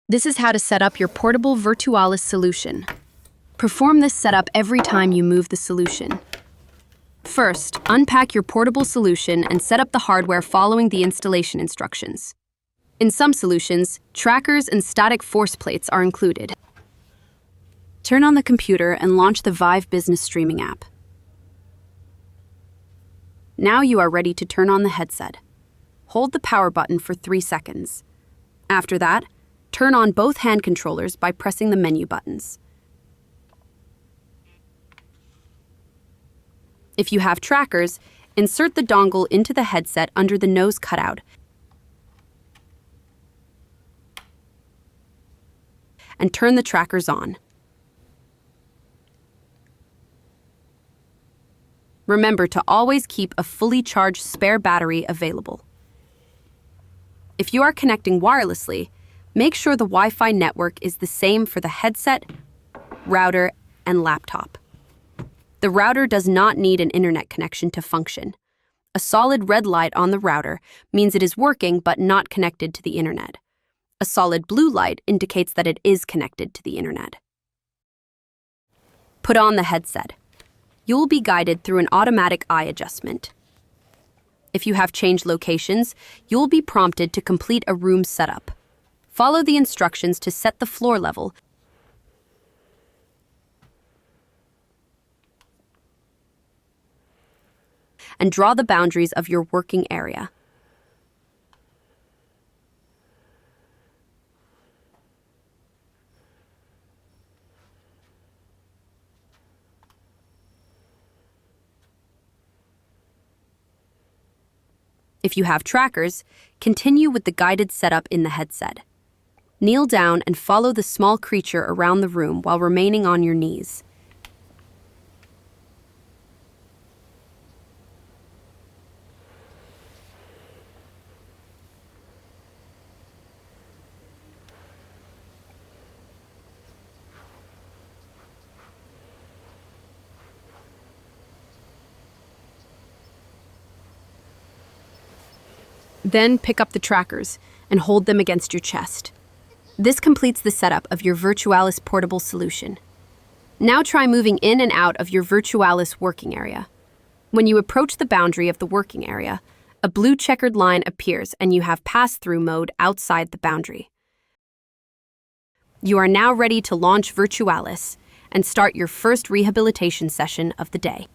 This is how to set up your portable Virtualis solution. Perform this setup every time you move the solution. First, unpack your portable solution and set up the hardware following the installation instructions. In some solutions, trackers and static force plates are included. Turn on the computer and launch the Vive Business Streaming app. Now you are ready to turn on the headset. Hold the power button for 3 seconds. After that, turn on both hand controllers by pressing the menu buttons. If you have trackers, insert the dongle into the headset under the nose cutout and turn the trackers on. Remember to always keep a fully charged spare battery available. If you are connecting wirelessly, make sure the Wi-Fi network is the same for the headset, router, and laptop. The router does not need an internet connection to function. A solid red light on the router means it is working but not connected to the internet. A solid blue light indicates that it is connected to the internet. Put on the headset. You will be guided through an automatic eye adjustment. If you have changed locations, you will be prompted to complete a room setup. Follow the instructions to set the floor level and draw the boundaries of your working area. If you have trackers, continue with the guided setup in the headset. Kneel down and follow the small creature around the room while remaining on your knees. Then pick up the trackers and hold them against your chest. This completes the setup of your Virtualis portable solution. Now try moving in and out of your Virtualis working area. When you approach the boundary of the working area, a blue checkered line appears and you have pass-through mode outside the boundary. You are now ready to launch Virtualis and start your first rehabilitation session of the day.